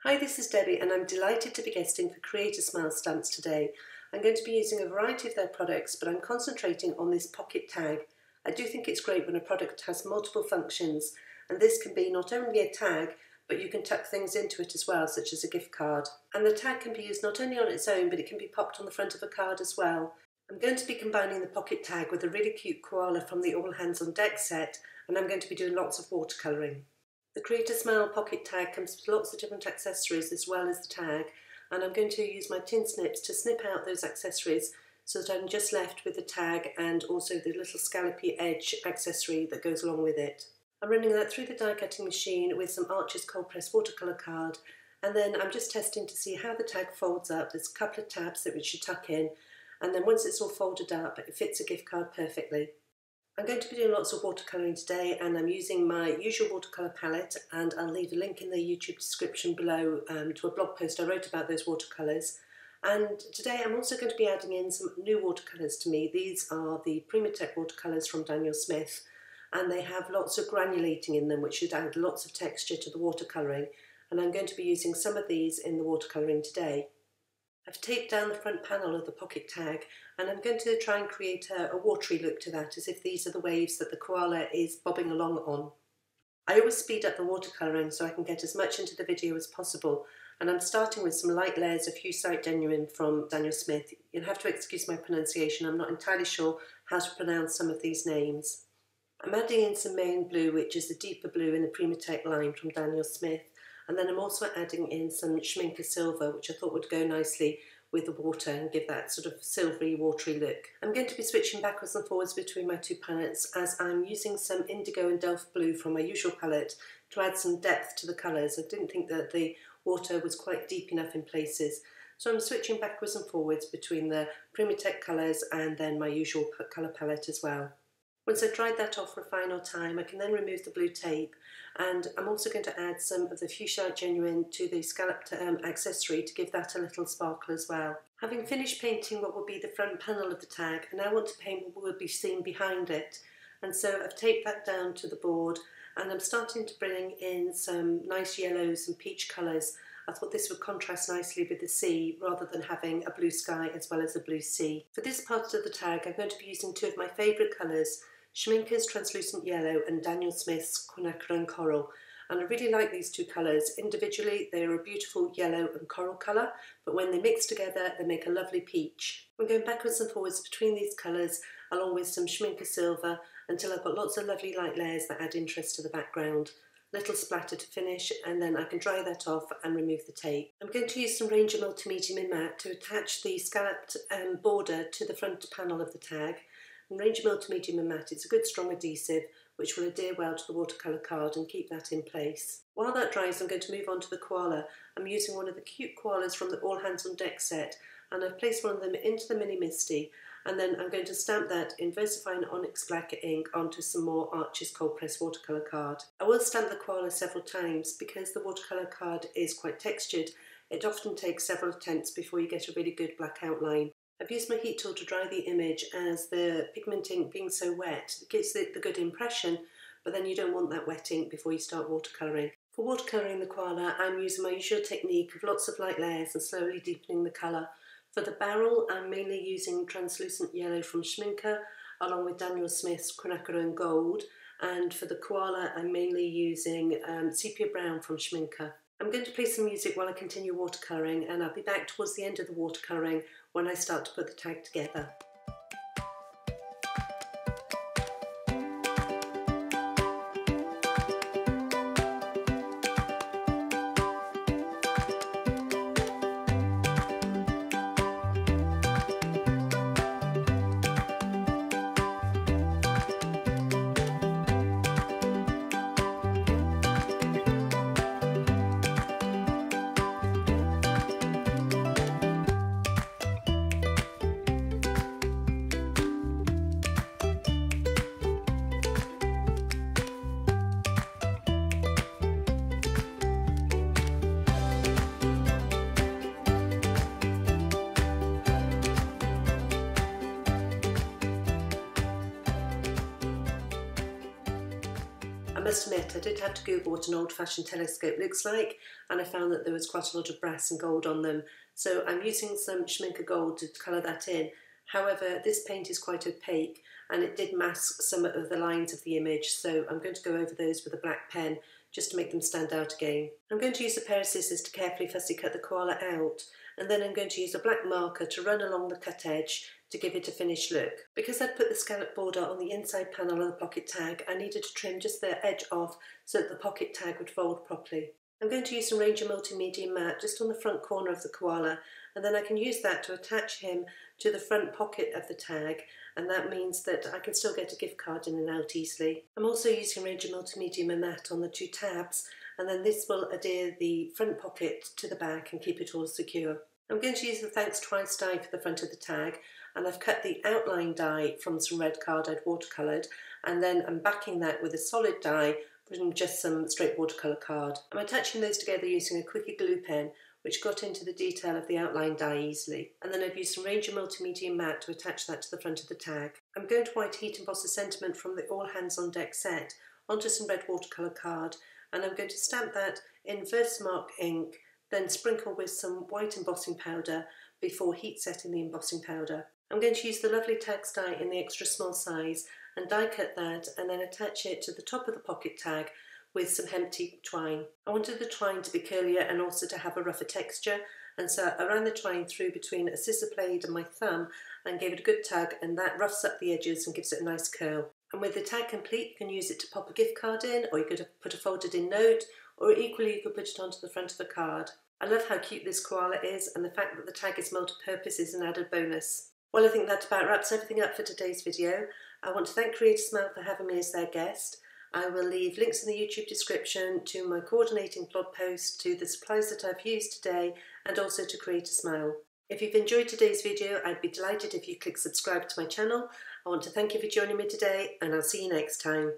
Hi, this is Debbie and I'm delighted to be guesting for Create a Smile stamps today. I'm going to be using a variety of their products, but I'm concentrating on this pocket tag. I do think it's great when a product has multiple functions, and this can be not only a tag, but you can tuck things into it as well, such as a gift card. And the tag can be used not only on its own, but it can be popped on the front of a card as well. I'm going to be combining the pocket tag with a really cute koala from the All Hands on Deck set, and I'm going to be doing lots of watercolouring. The Create a Smile pocket tag comes with lots of different accessories as well as the tag, and I'm going to use my tin snips to snip out those accessories so that I'm just left with the tag and also the little scallopy edge accessory that goes along with it. I'm running that through the die cutting machine with some Arches cold press watercolour card, and then I'm just testing to see how the tag folds up. There's a couple of tabs that we should tuck in, and then once it's all folded up it fits a gift card perfectly. I'm going to be doing lots of watercolouring today, and I'm using my usual watercolour palette, and I'll leave a link in the YouTube description below to a blog post I wrote about those watercolours. And today I'm also going to be adding in some new watercolours to me. These are the Tech watercolours from Daniel Smith, and they have lots of granulating in them which should add lots of texture to the watercolouring, and I'm going to be using some of these in the watercolouring today. I've taped down the front panel of the pocket tag, and I'm going to try and create a watery look to that, as if these are the waves that the koala is bobbing along on. I always speed up the watercolouring so I can get as much into the video as possible, and I'm starting with some light layers of Huesite Genuine from Daniel Smith. You'll have to excuse my pronunciation, I'm not entirely sure how to pronounce some of these names. I'm adding in some Main Blue, which is the deeper blue in the Tech line from Daniel Smith. And then I'm also adding in some Schminke Silver, which I thought would go nicely with the water and give that sort of silvery, watery look. I'm going to be switching backwards and forwards between my two palettes, as I'm using some Indigo and Delft Blue from my usual palette to add some depth to the colours. I didn't think that the water was quite deep enough in places, so I'm switching backwards and forwards between the Tech colours and then my usual colour palette as well. Once I've dried that off for a final time, I can then remove the blue tape, and I'm also going to add some of the Huesite Genuine to the scalloped accessory to give that a little sparkle as well. Having finished painting what will be the front panel of the tag, I now want to paint what will be seen behind it, and so I've taped that down to the board, and I'm starting to bring in some nice yellows and peach colours. I thought this would contrast nicely with the sea rather than having a blue sky as well as a blue sea. For this part of the tag I'm going to be using two of my favourite colours, Schminke's Translucent Yellow and Daniel Smith's Quinacridone Coral, and I really like these two colours. Individually they are a beautiful yellow and coral colour, but when they mix together they make a lovely peach. I'm going backwards and forwards between these colours along with some Schminke Silver until I've got lots of lovely light layers that add interest to the background. Little splatter to finish, and then I can dry that off and remove the tape. I'm going to use some Ranger Multi-Medium in Matte to attach the scalloped border to the front panel of the tag. And Ranger Multi-Medium in Matte, it's a good strong adhesive which will adhere well to the watercolour card and keep that in place. While that dries I'm going to move on to the koala. I'm using one of the cute koalas from the All Hands on Deck set, and I've placed one of them into the Mini Misty, and then I'm going to stamp that in VersaFine Onyx Black ink onto some more Arches cold press watercolour card. I will stamp the koala several times because the watercolour card is quite textured. It often takes several attempts before you get a really good black outline. I've used my heat tool to dry the image, as the pigment ink being so wet gives it the good impression, but then you don't want that wet ink before you start watercolouring. For watercolouring the koala I'm using my usual technique of lots of light layers and slowly deepening the colour. For the barrel I'm mainly using Translucent Yellow from Schminke along with Daniel Smith's Quinacridone Gold, and for the koala I'm mainly using Sepia Brown from Schminke. I'm going to play some music while I continue watercolouring, and I'll be back towards the end of the watercolouring when I start to put the tag together. must admit I did have to Google what an old-fashioned telescope looks like, and I found that there was quite a lot of brass and gold on them, so I'm using some Schminke Gold to colour that in. However, this paint is quite opaque and it did mask some of the lines of the image, so I'm going to go over those with a black pen just to make them stand out again. I'm going to use a pair of scissors to carefully fussy cut the koala out, and then I'm going to use a black marker to run along the cut edge to give it a finished look. Because I'd put the scallop border on the inside panel of the pocket tag, I needed to trim just the edge off so that the pocket tag would fold properly. I'm going to use some Ranger Multimedia Matte just on the front corner of the koala, and then I can use that to attach him to the front pocket of the tag, and that means that I can still get a gift card in and out easily. I'm also using Ranger Multimedia Matte on the two tabs, and then this will adhere the front pocket to the back and keep it all secure. I'm going to use the Thanks Twice die for the front of the tag, and I've cut the outline die from some red card I'd watercoloured, and then I'm backing that with a solid die from just some straight watercolour card. I'm attaching those together using a Quickie glue pen, which got into the detail of the outline die easily, and then I've used some Ranger Multimedia Matte to attach that to the front of the tag. I'm going to white heat emboss a sentiment from the All Hands on Deck set onto some red watercolour card, and I'm going to stamp that in Versamark ink, then sprinkle with some white embossing powder before heat setting the embossing powder. I'm going to use the lovely Tags die in the extra small size and die cut that and then attach it to the top of the pocket tag with some hempty twine. I wanted the twine to be curlier and also to have a rougher texture, and so I ran the twine through between a scissor blade and my thumb and gave it a good tug, and that roughs up the edges and gives it a nice curl. And with the tag complete, you can use it to pop a gift card in, or you could put a folded in note, or equally you could put it onto the front of the card. I love how cute this koala is, and the fact that the tag is multi-purpose is an added bonus. Well, I think that about wraps everything up for today's video. I want to thank Creator Smile for having me as their guest. I will leave links in the YouTube description to my coordinating blog post, to the supplies that I've used today, and also to Creator Smile. If you've enjoyed today's video, I'd be delighted if you click subscribe to my channel. I want to thank you for joining me today, and I'll see you next time.